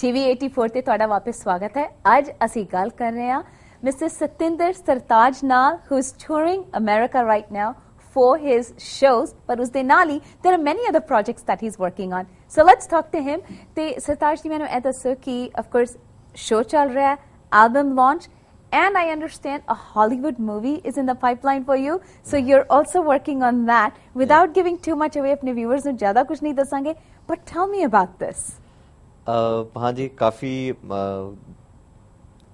TV 84 ਤੇ ਤੁਹਾਡਾ ਵਾਪਸ ਸਵਾਗਤ ਹੈ। ਅੱਜ ਅਸੀਂ ਗੱਲ ਕਰ ਰਹੇ ਹਾਂ Mr. Satinder Sartaaj ਨਾਲ, who is touring America right now for his shows, but ਉਸਦੇ ਨਾਲ ਹੀ there are many other projects that he's working on. So let's talk to him. ਤੇ ਸਰਤਾਜ ਜੀ ਮੈਨੂੰ ਇਹ ਦੱਸੋ ਕਿ of course show ਚੱਲ ਰਿਹਾ ਹੈ, album launch, and I understand a Hollywood movie is in the pipeline for you. So you're also working on that. Without giving too much away ਆਪਣੇ viewers ਨੂੰ ਜ਼ਿਆਦਾ ਕੁਝ ਨਹੀਂ ਦੱਸਾਂਗੇ, but tell me about this. हाँ जी, काफ़ी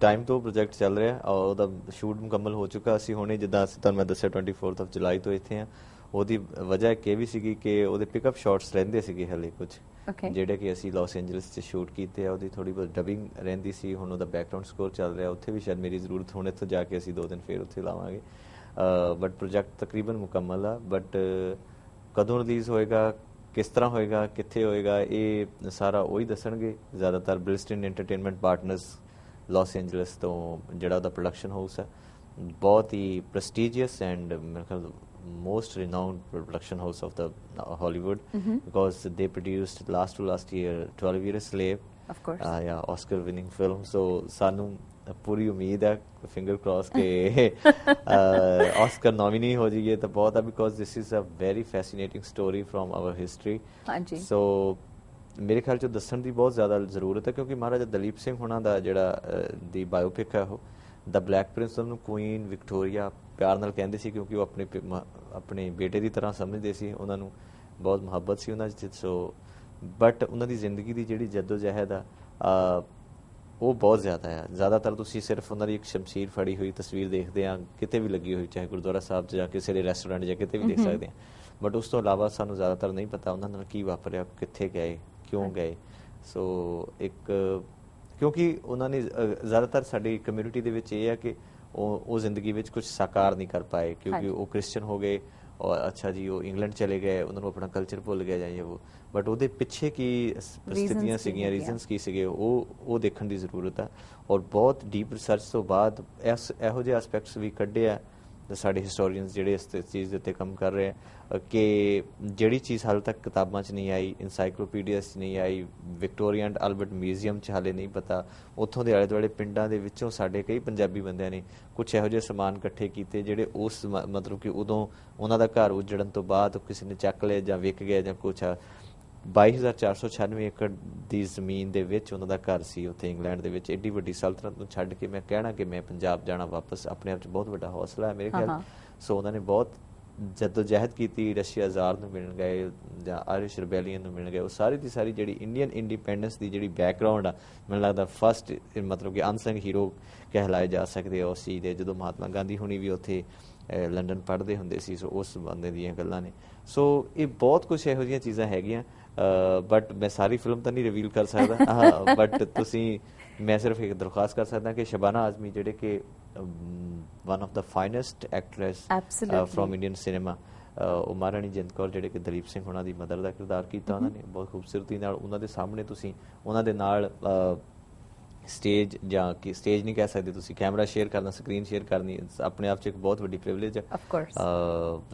time ਤੋਂ project ਚੱਲ ਰਿਹਾ ਔਰ ਉਹਦਾ ਸ਼ੂਟ ਮੁਕੰਮਲ ਹੋ ਚੁੱਕਾ। ਅਸੀਂ ਹੁਣੇ ਜਿੱਦਾਂ ਅਸੀਂ ਤੁਹਾਨੂੰ ਮੈਂ ਦੱਸਿਆ 24 ਜੁਲਾਈ ਤੋਂ ਇੱਥੇ ਆ। ਉਹਦੀ ਵਜ੍ਹਾ ਇੱਕ ਇਹ ਵੀ ਸੀਗੀ ਕਿ ਉਹਦੇ ਪਿਕਅਪ ਸ਼ਾਟਸ ਰਹਿੰਦੇ ਸੀਗੇ ਹਲੇ ਕੁਝ, ਜਿਹੜੇ ਕਿ ਅਸੀਂ ਲਾਸ ਐਂਜਲਸ 'ਚ ਸ਼ੂਟ ਕੀਤੇ ਆ। ਉਹਦੀ ਥੋੜੀ ਬਹੁਤ ਡਬਿੰਗ ਰਹਿੰਦੀ ਸੀ। ਹੁਣ ਉਹਦਾ ਬੈਕਗਰਾਊਂਡ ਸਕੋਰ ਚੱਲ ਰਿਹਾ, ਉੱਥੇ ਵੀ ਸ਼ਾਇਦ ਮੇਰੀ ਜ਼ਰੂਰਤ ਹੁਣ ਇੱਥੋਂ ਜਾ ਕੇ ਅਸੀਂ 2 ਦਿਨ ਫਿਰ ਉੱਥੇ ਲਾਵਾਂਗੇ। ਬਟ ਪ੍ਰੋਜੈਕਟ ਤਕਰੀਬਨ ਮੁਕੰਮਲ ਆ। ਬਟ ਕਦੋਂ ਰਿਲੀਜ਼ ਹੋਏਗਾ, ਕਿਸ ਤਰ੍ਹਾਂ ਹੋਏਗਾ, ਕਿੱਥੇ ਹੋਏਗਾ, ਇਹ ਸਾਰਾ ਉਹੀ ਦੱਸਣਗੇ ਜ਼ਿਆਦਾਤਰ। ਬ੍ਰਿਸਟਨ ਐਂਟਰਟੇਨਮੈਂਟ ਪਾਰਟਨਰਸ ਲਾਸ ਐਂਜਲਸ ਤੋਂ ਜਿਹੜਾ ਉਹਦਾ ਪ੍ਰੋਡਕਸ਼ਨ ਹਾਊਸ ਹੈ, ਬਹੁਤ ਹੀ ਪ੍ਰੈਸਟੀਜੀਅਸ ਐਂਡ ਮੇਰੇ ਖਿਆਲ most renowned production house of the Hollywood, because they produced last year 12 Years a Slave, of course, yeah, Oscar winning film. So sanu puri umeed hai, finger cross ke Oscar nominee ho jaye to bahut hai, because this is a very fascinating story from our history. ਹਾਂਜੀ। So ਮੇਰੇ ਖਿਆਲ 'ਚ ਦੱਸਣ ਦੀ ਬਹੁਤ ਜ਼ਿਆਦਾ ਜ਼ਰੂਰਤ ਹੈ, ਕਿਉਂਕਿ ਮਹਾਰਾਜਾ ਦਲੀਪ ਸਿੰਘ ਹੁਣਾਂ ਦਾ ਜਿਹੜਾ ਦੀ ਬਾਇਓਪਿਕ ਹੈ ਉਹ ਦ ਬਲੈਕ ਪ੍ਰਿੰਸ, ਉਹਨੂੰ ਕੁਈਨ ਵਿਕਟੋਰੀਆ ਪਿਆਰ ਨਾਲ ਕਹਿੰਦੇ ਸੀ, ਕਿਉਂਕਿ ਉਹ ਆਪਣੇ ਬੇਟੇ ਦੀ ਤਰ੍ਹਾਂ ਸਮਝਦੇ ਸੀ। ਉਹਨਾਂ ਨੂੰ ਬਹੁਤ ਮੁਹੱਬਤ ਸੀ ਉਹਨਾਂ 'ਚ। ਸੋ ਬਟ ਉਹਨਾਂ ਦੀ ਜ਼ਿੰਦਗੀ ਦੀ ਜਿਹੜੀ ਜੱਦੋ-ਜਹਿਦ ਆ ਉਹ ਬਹੁਤ ਜ਼ਿਆਦਾ ਆ। ਜ਼ਿਆਦਾਤਰ ਤੁਸੀਂ ਸਿਰਫ ਉਹਨਾਂ ਦੀ ਇੱਕ ਸ਼ਮਸ਼ੀਰ ਫੜੀ ਹੋਈ ਤਸਵੀਰ ਦੇਖਦੇ ਆ, ਕਿਤੇ ਵੀ ਲੱਗੀ ਹੋਈ, ਚਾਹੇ ਗੁਰਦੁਆਰਾ ਸਾਹਿਬ 'ਚ ਜਾਂ ਕਿਸੇ ਦੇ ਰੈਸਟੋਰੈਂਟ ਜਾਂ ਕਿਤੇ ਵੀ ਦੇਖ ਸਕਦੇ ਆ। ਬਟ ਉਸ ਤੋਂ ਇਲਾਵਾ ਸਾਨੂੰ ਜ਼ਿਆਦਾਤਰ ਨਹੀਂ ਪਤਾ ਉਹਨਾਂ ਨਾਲ ਕੀ ਵਾਪਰਿਆ, ਕਿੱਥੇ ਗਏ, ਕਿਉਂ ਗਏ। ਸੋ ਇੱਕ ਕਿਉਂਕਿ ਉਹਨਾਂ ਨੇ ਜ਼ਿਆਦਾਤਰ ਸਾਡੀ ਕਮਿਊਨਿਟੀ ਦੇ ਵਿੱਚ ਇਹ ਹੈ ਕਿ ਉਹ ਜ਼ਿੰਦਗੀ ਵਿੱਚ ਕੁਝ ਸਾਕਾਰ ਨਹੀਂ ਕਰ ਪਾਏ, ਕਿਉਂਕਿ ਉਹ ਕ੍ਰਿਸਚਨ ਹੋ ਗਏ ਔਰ ਅੱਛਾ ਜੀ ਉਹ ਇੰਗਲੈਂਡ ਚਲੇ ਗਏ, ਉਹਨਾਂ ਨੂੰ ਆਪਣਾ ਕਲਚਰ ਭੁੱਲ ਗਿਆ ਜਾਂ ਉਹ। ਬਟ ਉਹਦੇ ਪਿੱਛੇ ਕੀ ਸਥਿਤੀਆਂ ਸੀਗੀਆਂ, ਰੀਜ਼ਨਸ ਕੀ ਸੀਗੇ, ਉਹ ਦੇਖਣ ਦੀ ਜ਼ਰੂਰਤ ਆ। ਔਰ ਬਹੁਤ ਡੀਪ ਰਿਸਰਚ ਤੋਂ ਬਾਅਦ ਇਹੋ ਜਿਹੇ ਐਸਪੈਕਟਸ ਵੀ ਕੱਢੇ ਆ ਸਾਡੇ ਹਿਸਟੋਰੀਅਨਸ ਜਿਹੜੇ ਇਸ ਚੀਜ਼ ਦੇ ਉੱਤੇ ਕੰਮ ਕਰ ਰਹੇ ਆ ਕਿ ਜਿਹੜੀ ਚੀਜ਼ ਹਾਲੇ ਤੱਕ ਕਿਤਾਬਾਂ 'ਚ ਨਹੀਂ ਆਈ, ਇਨਸਾਈਕਲੋਪੀਡੀਆਸ 'ਚ ਨਹੀਂ ਆਈ, ਵਿਕਟੋਰੀਆ ਐਂਡ ਐਲਬਰਟ ਮਿਊਜ਼ੀਅਮ 'ਚ ਹਾਲੇ ਨਹੀਂ ਪਤਾ। ਉੱਥੋਂ ਦੇ ਆਲੇ ਦੁਆਲੇ ਪਿੰਡਾਂ ਦੇ ਵਿੱਚੋਂ ਸਾਡੇ ਕਈ ਪੰਜਾਬੀ ਬੰਦਿਆਂ ਨੇ ਕੁਛ ਇਹੋ ਜਿਹੇ ਸਮਾਨ ਇਕੱਠੇ ਕੀਤੇ ਜਿਹੜੇ ਉਸ ਮਤਲਬ ਕਿ ਉਦੋਂ ਉਹਨਾਂ ਦਾ ਘਰ ਉਜੜਨ ਤੋਂ ਬਾਅਦ ਕਿਸੇ ਨੇ ਚੱਕ ਲਿਆ ਜਾਂ ਵਿਕ ਗਿਆ ਜਾਂ ਕੁਛ। 22,496 ਏਕੜ ਦੀ ਜ਼ਮੀਨ ਦੇ ਵਿੱਚ ਉਹਨਾਂ ਦਾ ਘਰ ਸੀ ਉੱਥੇ ਇੰਗਲੈਂਡ ਦੇ ਵਿੱਚ। ਐਡੀ ਵੱਡੀ ਸਲਤਨਤ ਨੂੰ ਛੱਡ ਕੇ ਮੈਂ ਕਹਿਣਾ ਕਿ ਮੈਂ ਪੰਜਾਬ ਜਾਣਾ ਵਾਪਸ ਆਪਣੇ ਆਪ 'ਚ ਬਹੁਤ ਵੱਡਾ ਹੌਸਲਾ ਹੈ ਮੇਰੇ ਖਿਆਲ। ਸੋ ਉਹਨਾਂ ਨੇ ਬਹੁਤ ਜਦੋਜਹਿਦ ਕੀਤੀ, ਰਸ਼ੀਆ ਆਜ਼ਾਦ ਨੂੰ ਮਿਲਣ ਗਏ ਜਾਂ ਆਇਰਿਸ਼ ਰਿਬੈਲੀਅਨ ਨੂੰ ਮਿਲਣ ਗਏ। ਉਹ ਸਾਰੀ ਦੀ ਸਾਰੀ ਜਿਹੜੀ ਇੰਡੀਅਨ ਇੰਡੀਪੈਂਡੈਂਸ ਦੀ ਜਿਹੜੀ ਬੈਕਗਰਾਊਂਡ ਆ, ਮੈਨੂੰ ਲੱਗਦਾ ਫਸਟ ਮਤਲਬ ਕਿ ਅਨਸੰਗ ਹੀਰੋ ਕਹਿਲਾਏ ਜਾ ਸਕਦੇ ਆ ਉਸ ਚੀਜ਼ ਦੇ। ਜਦੋਂ ਮਹਾਤਮਾ ਗਾਂਧੀ ਹੁਣੀ ਵੀ ਉੱਥੇ ਲੰਡਨ ਪੜ੍ਹਦੇ ਹੁੰਦੇ ਸੀ, ਸੋ ਉਸ ਬੰਦੇ ਦੀਆਂ ਗੱਲਾਂ ਨੇ। ਸੋ ਇਹ ਬਹੁਤ ਕੁਛ ਇਹੋ ਜਿਹੀਆਂ ਚੀਜ਼ਾਂ ਹੈਗੀਆਂ। ਬਟ ਮੈਂ ਸਾਰੀ ਫਿਲਮ ਤਾਂ ਨਹੀਂ ਰਿਵੀਲ ਕਰ ਸਕਦਾ। ਬਟ ਤੁਸੀਂ ਮੈਂ ਸਿਰਫ ਇੱਕ ਦਰਖਾਸਤ ਕਰ ਸਕਦਾ ਕਿ ਸ਼ਬਾਨਾ ਆਜ਼ਮੀ ਜਿਹੜੇ ਕਿ one of the finest actress from Indian cinema, ਉਹ ਮਹਾਰਾਣੀ ਜਿੰਦ ਕੌਰ ਜਿਹੜੇ ਕਿ ਦਲੀਪ ਸਿੰਘ ਉਹਨਾਂ ਦੀ ਮਦਰ ਦਾ ਕਿਰਦਾਰ ਕੀਤਾ ਉਹਨਾਂ ਨੇ ਬਹੁਤ ਖੂਬਸੂਰਤੀ ਨਾਲ। ਉਹਨਾਂ ਦੇ ਸਾਹਮਣੇ ਤੁਸੀਂ ਉਹਨਾਂ ਦੇ ਨਾਲ ਸਟੇਜ ਜਾਂ ਕਿ ਸਟੇਜ ਨਹੀਂ ਕਹਿ ਸਕਦੇ ਤੁਸੀਂ, ਕੈਮਰਾ ਸ਼ੇਅਰ ਕਰਨਾ, ਸਕਰੀਨ ਸ਼ੇਅਰ ਕਰਨੀ ਆਪਣੇ ਆਪ 'ਚ ਇੱਕ ਬਹੁਤ ਵੱਡੀ ਪ੍ਰਿਵਿਲੇਜ ਹੈ।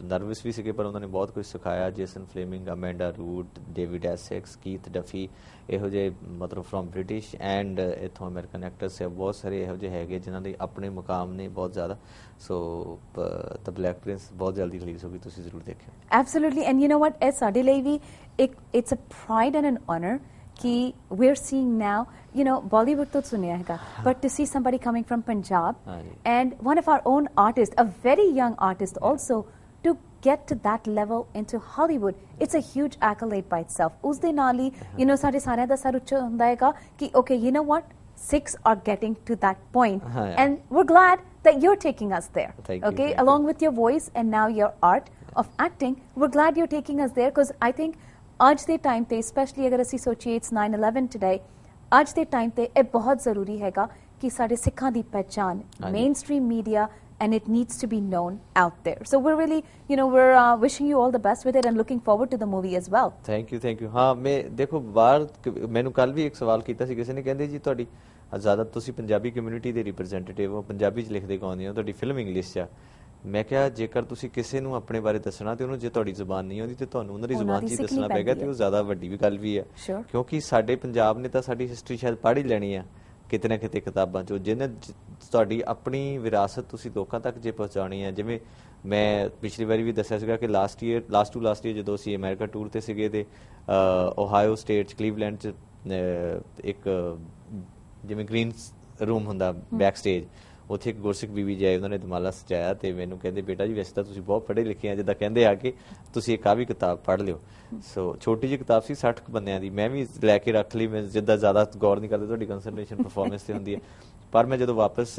ਨਰਵਸ ਵੀ ਸੀਗੇ ਪਰ ਉਹਨਾਂ ਨੇ ਬਹੁਤ ਕੁਝ ਸਿਖਾਇਆ। Jason Fleming, Amanda Root, David Essex, Keith Duffy, ਇਹੋ ਜਿਹੇ ਮਤਲਬ ਫਰੋਮ ਬ੍ਰਿਟਿਸ਼ ਐਂਡ ਇੱਥੋਂ ਅਮਰੀਕਨ ਐਕਟਰਸ ਹੈ। ਬਹੁਤ ਸਾਰੇ ਇਹੋ ਜਿਹੇ ਹੈਗੇ ਜਿਨ੍ਹਾਂ ਦੇ ਆਪਣੇ ਮੁਕਾਮ ਨੇ ਬਹੁਤ ਜ਼ਿਆਦਾ। ਸੋ ਦ ਬਲੈਕ ਪ੍ਰਿੰਸ ਬਹੁਤ ਜਲਦੀ ਰਿਲੀਜ਼ ਹੋਗੀ, ਤੁਸੀਂ ਜ਼ਰੂਰ ਦੇਖਿਓ। Absolutely. And you know what, ਇਹ ਸਾਡੇ ਲਈ ਵੀ it's a pride and an honour कि we're seeing now, you know, Bollywood to sunya hai, but to see somebody coming from Punjab and one of our own artists, a very young artist also, to get to that level into Hollywood, it's a huge accolade by itself. Us de naal hi, you know, sare sareyan da sar uchcha hunda hai ki okay, you know what, 6 are getting to that point, and we're glad that you're taking us there. Okay, along with your voice and now your art of acting, we're glad you're taking us there, because I think ਅੱਜ ਦੇ time ਤੇ specially ਅਗਰ ਅਸੀਂ ਸੋਚੀਏ it's 9/11 today, ਅੱਜ ਦੇ time ਤੇ ਇਹ ਬਹੁਤ ਜ਼ਰੂਰੀ ਹੈਗਾ ਕਿ ਸਾਡੇ ਸਿੱਖਾਂ ਦੀ ਪਹਿਚਾਣ main stream media and it needs to be known out there. So we're really, you know, we're wishing you all the best with it and looking forward to the movie as well. Thank you. हाँ, मैं देखो बाहर मैंने कल भी एक सवाल किया ਸੀ ਕਿਸੇ ਨੇ, ਕਹਿੰਦੇ ਜੀ ਤੁਹਾਡੀ ਜ਼ਿਆਦਾ ਤੁਸੀਂ ਪੰਜਾਬੀ ਕਮਿਊਨਿਟੀ ਦੇ ਰਿਪਰੈਜ਼ੈਂਟੇਟਿਵ ਹੋ, ਪੰਜਾਬੀ 'ਚ ਲਿਖਦੇ ਗਾਉਂਦੇ ਹੋ, ਤੁਹਾਡੀ ਫਿਲਮ ਇੰਗਲਿਸ਼ 'ਚ ਆ, ਮੈਂ ਕਿਹਾ ਜੇਕਰ ਤੁਸੀਂ ਕਿਸੇ ਨੂੰ ਆਪਣੇ ਬਾਰੇ ਦੱਸਣਾ ਤੇ ਉਹਨੂੰ ਜੇ ਤੁਹਾਡੀ ਜ਼ੁਬਾਨ ਨਹੀਂ ਆਉਂਦੀ ਤੇ ਤੁਹਾਨੂੰ ਉਹਨਾਂ ਦੀ ਜ਼ੁਬਾਨ 'ਚ ਹੀ ਦੱਸਣਾ ਪਏਗਾ ਤੇ ਉਹ ਜ਼ਿਆਦਾ ਵੱਡੀ ਵੀ ਗੱਲ ਵੀ ਹੈ ਕਿਉਂਕਿ ਸਾਡੇ ਪੰਜਾਬ ਨੇ ਤਾਂ ਸਾਡੀ ਹਿਸਟਰੀ ਸ਼ਾਇਦ ਪੜ੍ਹ ਹੀ ਲੈਣੀ ਆ ਕਿਤੇ ਨਾ ਕਿਤੇ ਕਿਤਾਬਾਂ 'ਚੋਂ ਜਿਹਨੇ ਤੁਹਾਡੀ ਆਪਣੀ ਵਿਰਾਸਤ ਤੁਸੀਂ ਲੋਕਾਂ ਤੱਕ ਜੇ ਪਹੁੰਚਾਉਣੀ ਹੈ। ਜਿਵੇਂ ਮੈਂ ਪਿਛਲੀ ਵਾਰੀ ਵੀ ਦੱਸਿਆ ਸੀਗਾ ਕਿ ਲਾਸਟ ਟੂ ਲਾਸਟ ਈਅਰ ਜਦੋਂ ਅਸੀਂ ਅਮਰੀਕਾ ਟੂਰ ਤੇ ਸੀਗੇ ਤੇ ਓਹਾਇਓ ਸਟੇਟ 'ਚ ਕਲੀਵਲੈਂਡ 'ਚ ਇੱਕ ਜਿਵੇਂ ਗ੍ਰੀਨ ਰੂਮ ਹੁੰਦਾ ਬੈਕ ਸਟੇਜ ਉੱਥੇ ਇੱਕ ਗੁਰਸਿੱਖ ਬੀਬੀ ਜੀ ਆਏ ਉਹਨਾਂ ਨੇ ਦਮਾਲਾ ਸਜਾਇਆ ਤੇ ਮੈਨੂੰ ਕਹਿੰਦੇ ਬੇਟਾ ਜੀ ਵੈਸੇ ਤਾਂ ਤੁਸੀਂ ਬਹੁਤ ਪੜ੍ਹੇ ਲਿਖੇ ਆ ਜਿੱਦਾਂ ਕਹਿੰਦੇ ਆ ਕਿ ਤੁਸੀਂ ਇੱਕ ਆ ਵੀ ਕਿਤਾਬ ਪੜ੍ਹ ਲਿਓ। ਸੋ ਛੋਟੀ ਜਿਹੀ ਕਿਤਾਬ ਸੀ 60 ਬੰਦਿਆਂ ਦੀ ਮੈਂ ਵੀ ਲੈ ਕੇ ਰੱਖ ਲਈ। ਮੈਂ ਜਿੱਦਾਂ ਜ਼ਿਆਦਾ ਗੌਰ ਨਹੀਂ ਕਰਦੇ ਤੁਹਾਡੀ ਕੰਸਨਟ੍ਰੇਸ਼ਨ ਪਰਫਾਰਮੈਂਸ ਤੇ ਹੁੰਦੀ ਹੈ ਪਰ ਮੈਂ ਜਦੋਂ ਵਾਪਸ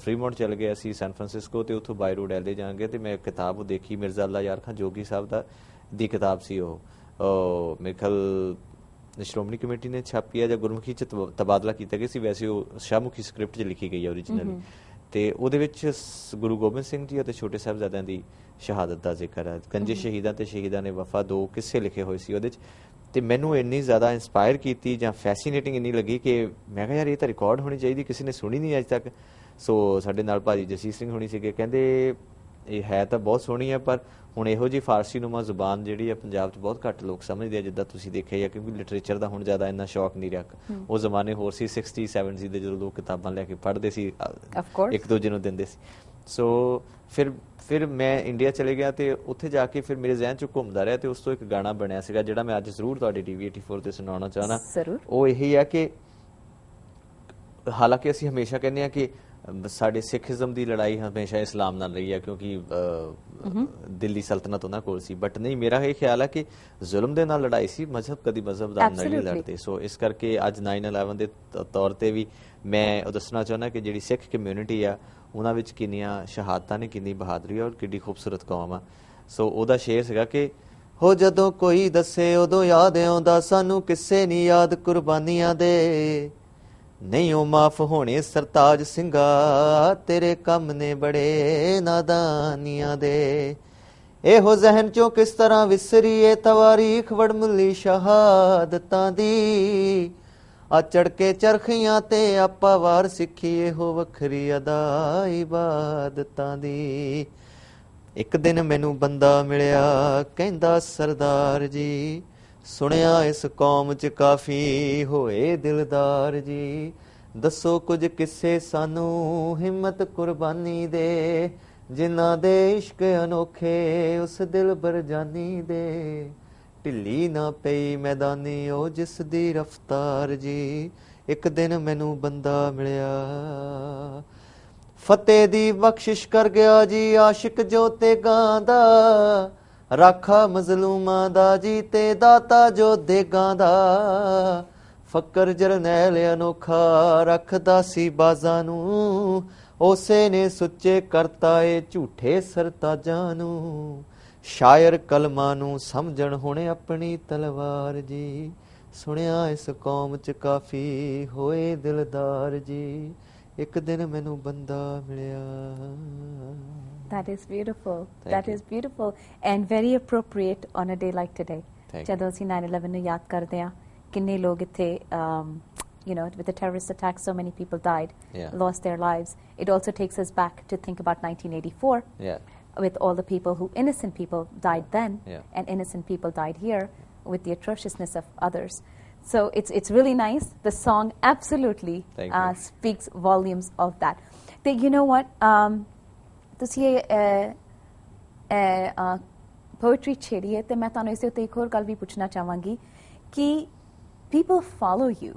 ਫਰੀਮੌਂਟ ਚਲ ਗਿਆ ਸੀ ਸੈਨ ਫਰਾਂਸਿਸਕੋ ਤੇ ਉੱਥੋਂ ਬਾਈ ਰੋਡ ਐਲੇ ਜਾਵਾਂਗੇ ਤੇ ਮੈਂ ਕਿਤਾਬ ਉਹ ਦੇਖੀ ਮਿਰਜ਼ਾ ਅੱਲਾ ਯਾਰ ਖਾਂ ਜੋਗੀ ਸਾਹਿਬ ਦੀ ਕਿਤਾਬ ਸੀ ਉਹ ਮੇਰੇ ਖਿਆਲ ਸ਼੍ਰੋਮਣੀ ਕਮੇਟੀ ਨੇ ਛਾਪੀ ਹੈ ਜਾਂ ਗੁਰਮੁਖੀ 'ਚ ਤਬਾਦਲਾ ਕੀਤਾ ਗਿਆ ਸੀ ਵੈਸੇ ਉਹ ਸ਼ਾਹਮੁਖੀ ਸਕ੍ਰਿਪਟ 'ਚ ਲਿਖੀ ਗਈ ਹੈ ਓਰੀਜਨਲੀ ਤੇ ਉਹਦੇ ਵਿੱਚ ਗੁਰੂ ਗੋਬਿੰਦ ਸਿੰਘ ਜੀ ਅਤੇ ਛੋਟੇ ਸਾਹਿਬਜ਼ਾਦਿਆਂ ਦੀ ਸ਼ਹਾਦਤ ਦਾ ਜ਼ਿਕਰ ਹੈ। ਗੰਜੇ ਸ਼ਹੀਦਾਂ ਤੇ ਸ਼ਹੀਦਾਂ ਨੇ ਵਫਾ 2 ਕਿੱਸੇ ਲਿਖੇ ਹੋਏ ਸੀ ਉਹਦੇ 'ਚ ਤੇ ਮੈਨੂੰ ਇੰਨੀ ਜ਼ਿਆਦਾ ਇੰਸਪਾਇਰ ਕੀਤੀ ਜਾਂ ਫੈਸੀਨੇਟਿੰਗ ਇੰਨੀ ਲੱਗੀ ਕਿ ਮੈਂ ਕਿਹਾ ਯਾਰ ਇਹ ਤਾਂ ਰਿਕਾਰਡ ਹੋਣੀ ਚਾਹੀਦੀ ਕਿਸੇ ਨੇ ਸੁਣੀ ਨਹੀਂ ਅੱਜ ਤੱਕ। ਸੋ ਸਾਡੇ ਨਾਲ ਭਾਜੀ ਜਸੀਰ ਸਿੰਘ ਹੋਣੀ ਸੀਗੇ ਕਹਿੰਦੇ ਇਹ ਹੈ ਤਾਂ ਬਹੁਤ ਸੋਹਣੀ ਹੈ ਪਰ ਹੁਣ ਇਹੋ ਜਿਹੀ ਫਾਰਸੀ ਨੂਮਾ ਜ਼ੁਬਾਨ ਜਿਹੜੀ ਹੈ ਪੰਜਾਬ 'ਚ ਬਹੁਤ ਘੱਟ ਲੋਕ ਸਮਝਦੇ ਆ ਜਿੱਦਾਂ ਤੁਸੀਂ ਦੇਖਿਆ ਜਾਂ ਕਿਉਂਕਿ ਲਿਟਰੇਚਰ ਦਾ ਹੁਣ ਜ਼ਿਆਦਾ ਇੰਨਾ ਸ਼ੌਕ ਨਹੀਂ ਰਿਹਾ। ਉਹ ਜ਼ਮਾਨੇ ਹੋਰ ਸੀ 60 70 ਦੇ ਜਦੋਂ ਲੋਕ ਕਿਤਾਬਾਂ ਲੈ ਕੇ ਪੜ੍ਹਦੇ ਸੀ ਇੱਕ ਦੂਜੇ ਨੂੰ ਦਿੰਦੇ ਸੀ। ਸੋ ਫਿਰ ਮੈਂ ਇੰਡੀਆ ਚਲੇ ਗਿਆ ਤੇ ਉੱਥੇ ਜਾ ਕੇ ਫਿਰ ਮੇਰੇ ਜ਼ਿਹਨ 'ਚ ਘੁੰਮਦਾ ਰਿਹਾ ਤੇ ਉਸ ਤੋਂ ਇੱਕ ਗਾਣਾ ਬਣਿਆ ਸੀਗਾ ਜਿਹੜਾ ਮੈਂ ਅੱਜ ਜ਼ਰੂਰ ਤੁਹਾਡੀ TV 84 ਤੇ ਸੁਣਾਉਣਾ ਚਾਹੁੰਦਾ। ਉਹ ਇਹੀ ਆ ਕਿ ਹਾਲਾਂਕਿ ਅਸੀਂ ਹਮੇਸ਼ਾ ਕਹਿੰਦੇ ਆ ਕਿ ਸਾਡੇ ਸਿੱਖਿਜ਼ਮ ਦੀ ਲੜਾਈ ਹਮੇਸ਼ਾ ਇਸਲਾਮ ਨਾਲ ਰਹੀ ਹੈ ਕਿਉਂਕਿ ਦਿੱਲੀ ਸਲਤਨਤ ਉਹਨਾਂ ਕੋਲ ਸੀ ਬਟ ਨਹੀਂ ਮੇਰਾ ਇਹ ਖਿਆਲ ਹੈ ਕਿ ਜ਼ੁਲਮ ਦੇ ਨਾਲ ਲੜਾਈ ਸੀ ਮਜ਼ਹਬ ਕਦੀ ਮਜ਼ਹਬ ਦਾ ਨਾਲ ਨਹੀਂ ਲੜਦੇ। ਸੋ ਇਸ ਕਰਕੇ ਅੱਜ 9/11 ਦੇ ਤੌਰ ਤੇ ਵੀ ਮੈਂ ਉਹ ਦੱਸਣਾ ਚਾਹੁੰਦਾ ਕਿ ਜਿਹੜੀ ਸਿੱਖ ਕਮਿਊਨਿਟੀ ਆ ਉਹਨਾਂ ਵਿੱਚ ਕਿੰਨੀਆਂ ਸ਼ਹਾਦਤਾਂ ਨੇ ਕਿੰਨੀ ਬਹਾਦਰੀ ਔਰ ਕਿੰਨੀ ਖੂਬਸੂਰਤ ਕੌਮ ਆ। ਸੋ ਉਹਦਾ ਸ਼ੇਰ ਸੀਗਾ ਕਿ ਹੋ ਜਦੋਂ ਕੋਈ ਦੱਸੇ ਉਦੋਂ ਯਾਦ ਆਉਂਦਾ ਸਾਨੂੰ ਕਿਸੇ ਨਹੀਂ ਯਾਦ ਕੁਰਬਾਨੀਆਂ ਦੇ ਨਹੀਂ ਉਹ ਮਾਫ ਹੋਣੇ ਸਰਤਾਜ ਸਿੰਘਾ ਤੇਰੇ ਕੰਮ ਨੇ ਬੜੇ ਨਾਦਾਨੀਆਂ ਦੇ ਇਹੋ ਜ਼ਹਿਨ ਚੋਂ ਕਿਸ ਤਰ੍ਹਾਂ ਵਿਸਰੀਏ ਤਵਾਰੀਖ ਵਡਮੁੱਲੀ ਸ਼ਹਾਦਤਾਂ ਦੀ ਆ ਚੜ ਕੇ ਚਰਖੀਆਂ ਤੇ ਆਪਾਂ ਵਾਰ ਸਿੱਖੀ ਇਹੋ ਵੱਖਰੀ ਅਦਾ ਇਬਾਦਤਾਂ ਦੀ। ਇੱਕ ਦਿਨ ਮੈਨੂੰ ਬੰਦਾ ਮਿਲਿਆ ਕਹਿੰਦਾ ਸਰਦਾਰ ਜੀ ਸੁਣਿਆ ਇਸ ਕੌਮ 'ਚ ਕਾਫੀ ਹੋਏ ਦਿਲਦਾਰ ਜੀ ਦੱਸੋ ਕੁਝ ਕਿੱਸੇ ਸਾਨੂੰ ਹਿੰਮਤ ਕੁਰਬਾਨੀ ਦੇ ਜਿਨ੍ਹਾਂ ਦੇ ਇਸ਼ਕ ਅਨੋਖੇ ਉਸ ਦਿਲ ਬਰਜਾਨੀ ਦੇ ਢਿੱਲੀ ਨਾ ਪਈ ਮੈਦਾਨੀ ਉਹ ਜਿਸ ਦੀ ਰਫਤਾਰ ਜੀ। ਇੱਕ ਦਿਨ ਮੈਨੂੰ ਬੰਦਾ ਮਿਲਿਆ ਫਤਿਹ ਦੀ ਬਖਸ਼ਿਸ਼ ਕਰ ਗਿਆ ਜੀ ਆਸ਼ਿਕ ਜੋ ਤੇ ਗਾਂਦਾ ਰਾਖਾ ਮਜ਼ਲੂਮਾਂ ਦਾ ਜੀ ਤੇ ਦਾਤਾ ਜੋ ਦੇਗਾਂ ਦਾ ਫਕਰ ਜਰਨੈਲ ਅਨੋਖਾ ਰੱਖਦਾ ਸੀ ਬਾਜ਼ਾਂ ਨੂੰ ਉਸੇ ਨੇ ਸੁੱਚੇ ਕਰਤਾ ਏ ਝੂਠੇ ਸਰਤਾਜਾਂ ਨੂੰ ਸ਼ਾਇਰ ਕਲਮਾਂ ਨੂੰ ਸਮਝਣ ਹੁਣ ਆਪਣੀ ਤਲਵਾਰ ਜੀ ਸੁਣਿਆ ਇਸ ਕੌਮ 'ਚ ਕਾਫੀ ਹੋਏ ਦਿਲਦਾਰ ਜੀ ਇੱਕ ਦਿਨ ਮੈਨੂੰ ਬੰਦਾ ਮਿਲਿਆ। That is beautiful. That is beautiful and very appropriate on a day like today. ਜਦੋਂ ਅਸੀਂ 9/11 ਨੂੰ ਯਾਦ ਕਰਦੇ ਹਾਂ ਕਿੰਨੇ ਲੋਕ ਇੱਥੇ with the terrorist attacks so many people died, lost their lives. It also takes us back to think about 1984 with all the people innocent people died then and innocent people died here with the atrociousness of others. So it's really nice. The song absolutely speaks volumes of that. You know what? ਤੁਸੀਂ poetry ਛੇੜੀ ਹੈ ਤੇ ਮੈਂ ਤੁਹਾਨੂੰ ਇਸ ਦੇ ਉੱਤੇ ਇੱਕ ਹੋਰ ਗੱਲ ਵੀ ਪੁੱਛਣਾ ਚਾਹਾਂਗੀ ਕਿ people follow you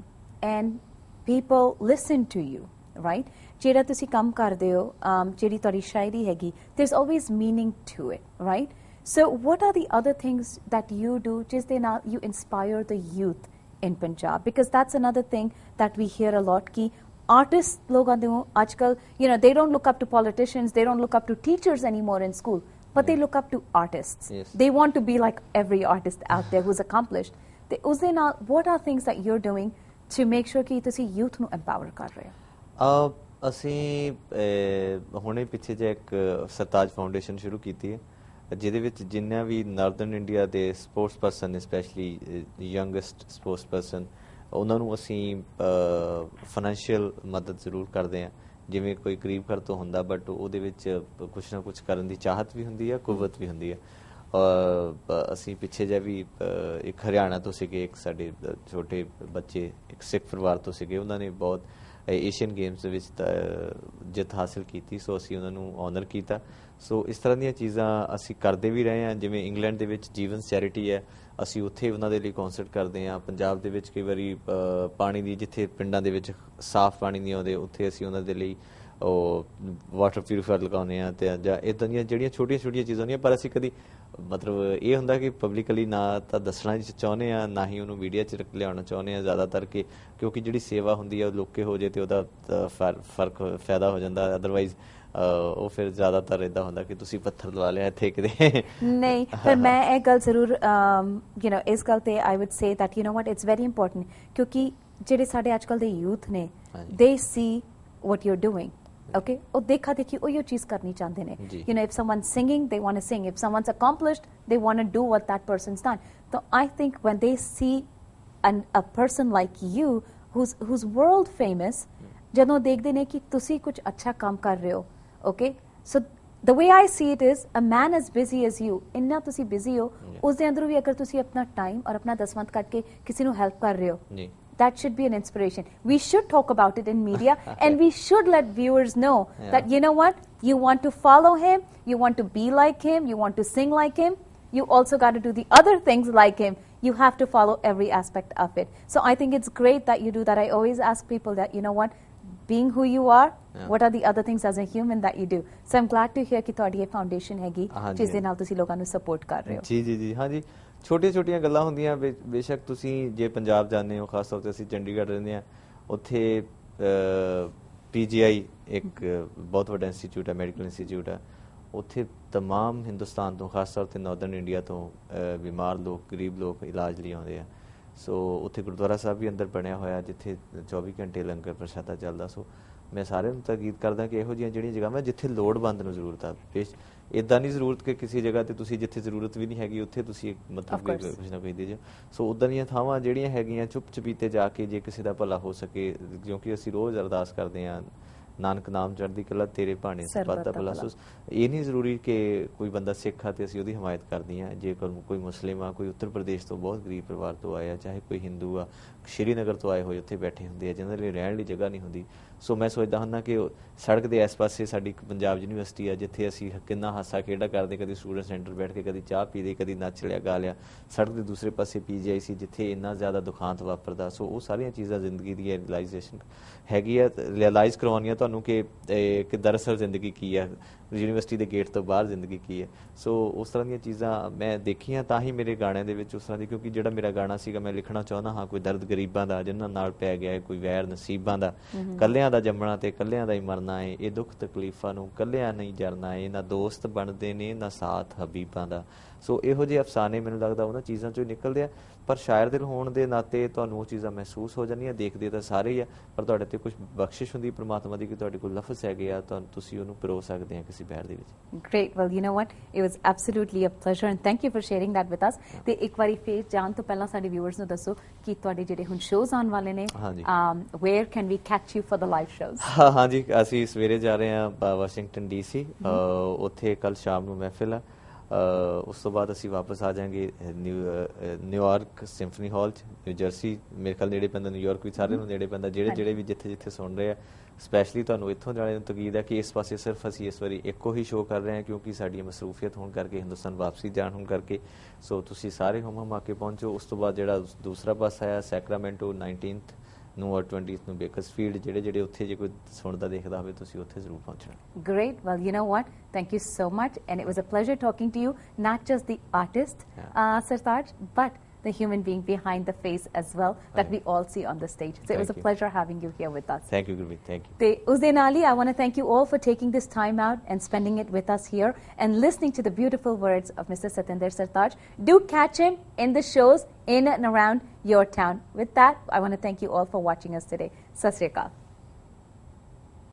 and people listen to you, right? ਜਿਹੜਾ ਤੁਸੀਂ ਕੰਮ ਕਰਦੇ ਹੋ ਜਿਹੜੀ ਤੁਹਾਡੀ ਸ਼ਾਇਰੀ ਹੈਗੀ there's always meaning to it, right? So what are the other things that you do ਜਿਸ ਦੇ ਨਾਲ you inspire the youth in Punjab? Because that's another thing that we hear a lot ਕਿ artists ਲੋਕਾਂ ਦੇ ਅੱਜਕੱਲ they don't look up to politicians, they don't look up to teachers anymore in school, but they look up to artists. They want to be like every artist out there who's accomplished. ਤੇ ਉਸ ਦੇ ਨਾਲ what are things that you're doing to make sure ਕਿ ਤੁਸੀਂ youth ਨੂੰ empower ਕਰ ਰਹੇ ਹੋ? ਅਸੀਂ ਹੁਣੇ ਪਿੱਛੇ ਜੇ ਇੱਕ ਸਰਤਾਜ ਫਾਊਂਡੇਸ਼ਨ ਸ਼ੁਰੂ ਕੀਤੀ ਹੈ ਜਿਹਦੇ ਵਿੱਚ ਜਿੰਨਾ ਵੀ ਨਾਰਥਰਨ ਇੰਡੀਆ ਦੇ sports person specially youngest sports person ਉਹਨਾਂ ਨੂੰ ਅਸੀਂ ਫਾਈਨੈਂਸ਼ੀਅਲ ਮਦਦ ਜ਼ਰੂਰ ਕਰਦੇ ਹਾਂ ਜਿਵੇਂ ਕੋਈ ਗਰੀਬ ਘਰ ਤੋਂ ਹੁੰਦਾ, ਬਟ ਉਹਦੇ ਵਿੱਚ ਕੁਛ ਨਾ ਕੁਛ ਕਰਨ ਦੀ ਚਾਹਤ ਵੀ ਹੁੰਦੀ ਹੈ, ਕੁਵਤ ਵੀ ਹੁੰਦੀ ਹੈ। ਅਸੀਂ ਪਿੱਛੇ ਜਿਹੇ ਵੀ ਇੱਕ ਹਰਿਆਣਾ ਤੋਂ ਸੀਗੇ, ਇੱਕ ਸਾਡੇ ਛੋਟੇ ਬੱਚੇ ਇੱਕ ਸਿੱਖ ਪਰਿਵਾਰ ਤੋਂ ਸੀਗੇ, ਉਹਨਾਂ ਨੇ ਬਹੁਤ ਏਸ਼ੀਅਨ ਗੇਮਸ ਦੇ ਵਿੱਚ ਜਿੱਤ ਹਾਸਿਲ ਕੀਤੀ, ਸੋ ਅਸੀਂ ਉਹਨਾਂ ਨੂੰ ਆਨਰ ਕੀਤਾ। ਸੋ ਇਸ ਤਰ੍ਹਾਂ ਦੀਆਂ ਚੀਜ਼ਾਂ ਅਸੀਂ ਕਰਦੇ ਵੀ ਰਹੇ ਹਾਂ। ਜਿਵੇਂ ਇੰਗਲੈਂਡ ਦੇ ਵਿੱਚ ਜੀਵਨ ਚੈਰਿਟੀ ਹੈ, ਅਸੀਂ ਉੱਥੇ ਉਹਨਾਂ ਦੇ ਲਈ ਕੌਂਸਰਟ ਕਰਦੇ ਹਾਂ। ਪੰਜਾਬ ਦੇ ਵਿੱਚ ਕਈ ਵਾਰੀ ਪਾਣੀ ਦੀ, ਜਿੱਥੇ ਪਿੰਡਾਂ ਦੇ ਵਿੱਚ ਸਾਫ਼ ਪਾਣੀ ਨਹੀਂ ਆਉਂਦੇ, ਉੱਥੇ ਅਸੀਂ ਉਹਨਾਂ ਦੇ ਲਈ ਉਹ ਵਾਟਰ ਪਿਊਰੀਫਾਇਰ ਲਗਾਉਂਦੇ ਹਾਂ, ਅਤੇ ਜਾਂ ਇੱਦਾਂ ਦੀਆਂ ਜਿਹੜੀਆਂ ਛੋਟੀਆਂ ਛੋਟੀਆਂ ਚੀਜ਼ਾਂ ਹੁੰਦੀਆਂ, ਪਰ ਅਸੀਂ ਕਦੀ ਮਤਲਬ ਇਹ ਹੁੰਦਾ ਕਿ ਪਬਲਿਕਲੀ ਨਾ ਤਾਂ ਦੱਸਣਾ ਚਾਹੁੰਦੇ ਹਾਂ, ਨਾ ਹੀ ਉਹਨੂੰ ਮੀਡੀਆ 'ਚ ਲਿਆਉਣਾ ਚਾਹੁੰਦੇ ਹਾਂ ਜ਼ਿਆਦਾਤਰ, ਕਿਉਂਕਿ ਜਿਹੜੀ ਸੇਵਾ ਹੁੰਦੀ ਹੈ ਉਹ ਲੁੱਕੇ ਹੋ ਜੇ ਤੇ ਉਹਦਾ ਫਰਕ ਫਾਇਦਾ ਹੋ ਜਾਂਦਾ। ਅਦਰਵਾਈਜ਼ ਉਹ ਫਿਰ ਜ਼ਿਆਦਾਤਰ ਇੱਦਾਂ ਹੁੰਦਾ ਕਿ ਤੁਸੀਂ ਪੱਥਰ ਲਵਾ ਲਿਆ ਇੱਥੇ ਕਿਤੇ। ਨਹੀਂ, ਪਰ ਮੈਂ ਇਹ ਗੱਲ ਜ਼ਰੂਰ ਇਸ ਗੱਲ ਤੇ ਆਈ wood say that what it's very important, ਕਿਉਂਕਿ ਜਿਹੜੇ ਸਾਡੇ ਅੱਜ ਕੱਲ੍ਹ ਦੇ ਯੂਥ ਨੇ, ਦੇ ਸੀ what you're doing, okay? ਉਹ ਦੇਖਾ ਦੇਖੀ ਉਹੀ ਚੀਜ਼ ਕਰਨੀ ਚਾਹੁੰਦੇ ਨੇ। If someone's singing, they want to sing. If someone's accomplished, they want to do what that person's done. So I think when they see a person like you who's world famous, ਜਦੋਂ ਦੇਖਦੇ ਨੇ ਕਿ ਤੁਸੀਂ ਕੁਝ ਅੱਛਾ ਕੰਮ ਕਰ ਰਹੇ ਹੋ, okay? So the way I see it is a man as busy as you, ਇੰਨਾ ਤੁਸੀਂ busy ਹੋ, ਉਸ ਦੇ ਅੰਦਰੋਂ ਵੀ ਅਗਰ ਤੁਸੀਂ ਆਪਣਾ ਟਾਈਮ ਔਰ ਆਪਣਾ ਦਸਵੰਧ ਕੱਢ ਕੇ ਕਿਸੇ ਨੂੰ ਹੈਲਪ ਕਰ ਰਹੇ ਹੋ, that should be an inspiration. We should talk about it in media and we should let viewers know that, you want to follow him, you want to be like him, you want to sing like him, you also got to do the other things like him. You have to follow every aspect of it. So I think it's great that you do that. I always ask people that, being who you are, what are the other things as a human that you do? So I'm glad to hear ਕਿ ਤੁਹਾਡੀ ਇਹ foundation ਹੈਗੀ ਜਿਸ ਦੇ ਨਾਲ ਤੁਸੀਂ ਲੋਕਾਂ ਨੂੰ support ਕਰ ਰਹੇ ਹੋ। ਜੀ ਹਾਂ ਜੀ, ਛੋਟੀਆਂ ਛੋਟੀਆਂ ਗੱਲਾਂ ਹੁੰਦੀਆਂ। ਬੇਸ਼ੱਕ ਤੁਸੀਂ ਜੇ ਪੰਜਾਬ ਜਾਂਦੇ ਹੋ, ਖਾਸ ਤੌਰ 'ਤੇ ਅਸੀਂ ਚੰਡੀਗੜ੍ਹ ਰਹਿੰਦੇ ਹਾਂ, ਉੱਥੇ PGI ਇੱਕ ਬਹੁਤ ਵੱਡਾ ਇੰਸਟੀਚਿਊਟ ਹੈ, ਮੈਡੀਕਲ ਇੰਸਟੀਚਿਊਟ ਹੈ। ਉੱਥੇ ਤਮਾਮ ਹਿੰਦੁਸਤਾਨ ਤੋਂ, ਖਾਸ ਤੌਰ 'ਤੇ ਨਾਰਦਰਨ ਇੰਡੀਆ ਤੋਂ ਬਿਮਾਰ ਲੋਕ, ਗਰੀਬ ਲੋਕ ਇਲਾਜ ਲਈ ਆਉਂਦੇ ਆ। ਸੋ ਉੱਥੇ ਗੁਰਦੁਆਰਾ ਸਾਹਿਬ ਵੀ ਅੰਦਰ ਬਣਿਆ ਹੋਇਆ, ਜਿੱਥੇ 24 ਘੰਟੇ ਲੰਗਰ ਪ੍ਰਸ਼ਾਦਾ ਚੱਲਦਾ। ਸੋ ਮੈਂ ਸਾਰਿਆਂ ਨੂੰ ਤਾਕੀਦ ਕਰਦਾ ਕਿ ਇਹੋ ਜਿਹੀਆਂ ਜਿਹੜੀਆਂ ਜਗ੍ਹਾਵਾਂ ਜਿੱਥੇ ਲੋੜਵੰਦ ਨੂੰ ਜ਼ਰੂਰਤ ਆ, ਇੱਦਾਂ ਨਹੀਂ ਜ਼ਰੂਰਤ ਕਿ ਕਿਸੇ ਜਗ੍ਹਾ 'ਤੇ ਤੁਸੀਂ ਜਿੱਥੇ ਜ਼ਰੂਰਤ ਵੀ ਨਹੀਂ ਹੈਗੀ ਉੱਥੇ ਤੁਸੀਂ ਮਤਲਬ ਕੁਛ ਨਾ ਕੁਛ ਦੇ ਜਾਓ। ਸੋ ਉੱਦਾਂ ਦੀਆਂ ਥਾਵਾਂ ਜਿਹੜੀਆਂ ਹੈਗੀਆਂ, ਚੁੱਪ ਚਪੀਤੇ ਜਾ ਕੇ ਜੇ ਕਿਸੇ ਦਾ ਭਲਾ ਹੋ ਸਕੇ, ਕਿਉਂਕਿ ਅਸੀਂ ਰੋਜ਼ ਅਰਦਾਸ ਕਰਦੇ ਹਾਂ, ਨਾਨਕ ਨਾਮ ਚੜ੍ਹਦੀ ਕਲਾ ਤੇਰੇ ਭਾਣੇ ਸਬਦ ਦਾ ਭਲਾ। ਸੋ ਇਹ ਨਹੀਂ ਜ਼ਰੂਰੀ ਕਿ ਕੋਈ ਬੰਦਾ ਸਿੱਖ ਆ ਤੇ ਅਸੀਂ ਉਹਦੀ ਹਮਾਇਤ ਕਰਦੀ ਹਾਂ। ਜੇ ਕੋਈ ਮੁਸਲਿਮ ਆ, ਕੋਈ ਉੱਤਰ ਪ੍ਰਦੇਸ਼ ਤੋਂ ਬਹੁਤ ਗਰੀਬ ਪਰਿਵਾਰ ਤੋਂ ਆਇਆ, ਚਾਹੇ ਕੋਈ ਹਿੰਦੂ ਆ, ਸ਼੍ਰੀਨਗਰ ਤੋਂ ਆਏ ਹੋਏ ਉੱਥੇ ਬੈਠੇ ਹੁੰਦੇ ਆ, ਜਿਹਨਾਂ ਲਈ ਰਹਿਣ ਲਈ ਜਗ੍ਹਾ ਨਹੀਂ ਹੁੰਦੀ। ਸੋ ਮੈਂ ਸੋਚਦਾ ਹੁੰਦਾ ਕਿ ਸੜਕ ਦੇ ਇਸ ਪਾਸੇ ਸਾਡੀ ਪੰਜਾਬ ਯੂਨੀਵਰਸਿਟੀ ਆ, ਜਿੱਥੇ ਅਸੀਂ ਕਿੰਨਾ ਹਾਸਾ ਖੇਡਾ ਕਰਦੇ, ਕਦੀ ਸਟੂਡੈਂਟ ਸੈਂਟਰ ਬੈਠ ਕੇ ਕਦੀ ਚਾਹ ਪੀ ਲਈ, ਕਦੀ ਨੱਚ ਲਿਆ, ਗਾ ਲਿਆ। ਸੜਕ ਦੇ ਦੂਸਰੇ ਪਾਸੇ PGI ਸੀ, ਜਿੱਥੇ ਇੰਨਾ ਜ਼ਿਆਦਾ ਦੁਖਾਂਤ ਵਾਪਰਦਾ। ਸੋ ਉਹ ਸਾਰੀਆਂ ਚੀਜ਼ਾਂ ਜ਼ਿੰਦਗੀ ਦੀ ਰਿਅਲਾਈਜੇਸ਼ਨ ਹੈਗੀ ਆ, ਰਿਅਲਾਈਜ਼ ਕਰਵਾਉਣੀਆਂ ਤੁਹਾਨੂੰ ਕਿ ਦਰਅਸਲ ਜ਼ਿੰਦਗੀ ਕੀ ਹੈ, ਯੂਨੀਵਰਸਿਟੀ ਦੇ ਗੇਟ ਤੋਂ ਬਾਹਰ ਜ਼ਿੰਦਗੀ ਕੀ ਹੈ। ਸੋ ਉਸ ਤਰ੍ਹਾਂ ਦੀਆਂ ਚੀਜ਼ਾਂ ਮੈਂ ਦੇਖੀਆਂ, ਤਾਂ ਹੀ ਮੇਰੇ ਗਾਣਿਆਂ ਦੇ ਵਿੱਚ ਉਸ ਤਰ੍ਹਾਂ ਦੀ, ਕਿਉਂਕਿ ਜਿਹੜਾ ਮੇਰਾ ਗਾਣਾ ਸੀਗਾ ਮੈਂ ਲਿਖਣਾ ਚਾਹੁੰਦਾ ਹਾਂ ਕੋਈ ਦਰਦ ਗਰੀਬਾਂ ਦਾ ਜਿਨ੍ਹਾਂ ਨਾਲ ਪੈ ਗਿਆ ਹੈ, ਕੋਈ ਵੈਰ ਨਸੀਬਾਂ ਦਾ, ਕੱਲਿਆਂ ਦਾ ਜੰਮਣਾ ਤੇ ਕੱਲਿਆਂ ਦਾ ਹੀ ਮਰਨਾ ਹੈ, ਇਹ ਦੁੱਖ ਤਕਲੀਫਾਂ ਨੂੰ ਕੱਲਿਆਂ ਨਹੀਂ ਜਰਨਾ ਹੈ, ਨਾ ਦੋਸਤ ਬਣਦੇ ਨੇ ਨਾ ਸਾਥ ਹਬੀਬਾਂ ਦਾ। ਸੋ ਇਹੋ ਜਿਹੇ ਅਫਸਾਨੇ ਮੈਨੂੰ ਲੱਗਦਾ ਉਹਨਾਂ ਚੀਜ਼ਾਂ 'ਚੋਂ ਨਿਕਲਦੇ ਆ, ਪਰ ਸ਼ਾਇਰ ਦਿਲ ਹੋਣ ਦੇ ਨਾਤੇ ਤੁਹਾਨੂੰ ਉਹ ਚੀਜ਼ਾਂ ਮਹਿਸੂਸ ਹੋ ਜਾਂਦੀਆਂ। ਦੇਖਦੇ ਤਾਂ ਸਾਰੇ ਹੀ ਆ, ਪਰ ਤੁਹਾਡੇ 'ਤੇ ਕੁਝ ਬਖਸ਼ਿਸ਼ ਹੁੰਦੀ ਪਰਮਾਤਮਾ ਦੀ ਕਿ ਤੁਹਾਡੇ ਕੋਲ ਲਫ਼ਜ਼ ਹੈਗੇ ਆ, ਤੁਸੀਂ ਉਹਨੂੰ ਪਰੋ ਸਕਦੇ ਆ ਕਿਸੇ ਬਹਿਰ ਦੇ ਵਿੱਚ। Great. Well, you know what? It was absolutely a pleasure and thank you for sharing that with us. ਤੇ ਇੱਕ ਵਾਰੀ ਫੇਰ ਜਾਣ ਤੋਂ ਪਹਿਲਾਂ ਸਾਡੇ ਵਿਊਅਰਸ ਨੂੰ ਦੱਸੋ ਕਿ ਤੁਹਾਡੇ ਜਿਹੜੇ ਹੁਣ ਸ਼ੋਜ਼ ਆਉਣ ਵਾਲੇ ਨੇ, where can we catch you for the live shows? ਹਾਂਜੀ, ਅਸੀਂ ਸਵੇਰੇ ਜਾ ਰਹੇ ਹਾਂ ਵਾਸ਼ਿੰਗਟਨ DC, ਉੱਥੇ ਕੱਲ ਸ਼ਾਮ ਨੂੰ ਮਹਿਫਿਲ ਆ। ਉਸ ਤੋਂ ਬਾਅਦ ਅਸੀਂ ਵਾਪਸ ਆ ਜਾਵਾਂਗੇ ਨਿਊਯਾਰਕ ਸਿੰਫਨੀ ਹਾਲ 'ਚ, ਨਿਊ ਜਰਸੀ, ਮੇਰੇ ਖਿਆਲ ਨੇੜੇ ਪੈਂਦਾ, ਨਿਊਯਾਰਕ ਵੀ ਸਾਰਿਆਂ ਨੂੰ ਨੇੜੇ ਪੈਂਦਾ। ਜਿਹੜੇ ਵੀ ਜਿੱਥੇ ਸੁਣ ਰਹੇ ਆ, ਸਪੈਸ਼ਲੀ ਤੁਹਾਨੂੰ ਇੱਥੋਂ ਜਾਣੇ ਨੂੰ ਤਕੀਦ ਹੈ ਕਿ ਇਸ ਪਾਸੇ ਸਿਰਫ ਅਸੀਂ ਇਸ ਵਾਰੀ ਇੱਕੋ ਹੀ ਸ਼ੋਅ ਕਰ ਰਹੇ ਹਾਂ, ਕਿਉਂਕਿ ਸਾਡੀ ਮਸਰੂਫੀਅਤ ਹੋਣ ਕਰਕੇ, ਹਿੰਦੁਸਤਾਨ ਵਾਪਸੀ ਜਾਣ ਹੋਣ ਕਰਕੇ। ਸੋ ਤੁਸੀਂ ਸਾਰੇ ਹਮ ਆ ਕੇ ਪਹੁੰਚੋ। ਉਸ ਤੋਂ ਬਾਅਦ ਜਿਹੜਾ ਦੂਸਰਾ ਪਾਸਾ ਆ ਸੈਕਰਾਮੈਂਟੋ 19th ਨੂੰ ਔਰ 20th ਨੂੰ ਬੇਕਰਸਫੀਲਡ, ਜਿਹੜੇ ਉੱਥੇ ਜੇ ਕੋਈ ਸੁਣਦਾ ਦੇਖਦਾ ਹੋਵੇ ਤੁਸੀਂ ਉੱਥੇ ਜ਼ਰੂਰ ਪਹੁੰਚਣਾ। Great. Well, you know what? Thank you so much, and it was a pleasure talking to you, not just the artist, Sartaj, but the human being behind the face as well that we all see on the stage. So it was a pleasure having you here with us. Thank you, Gurmeet. Thank you. Te usde naal hi I want to thank you all for taking this time out and spending it with us here and listening to the beautiful words of Mr. Satinder Sartaj. Do catch him in the shows in and around your town. With that, I want to thank you all for watching us today. Sat Sri Akal.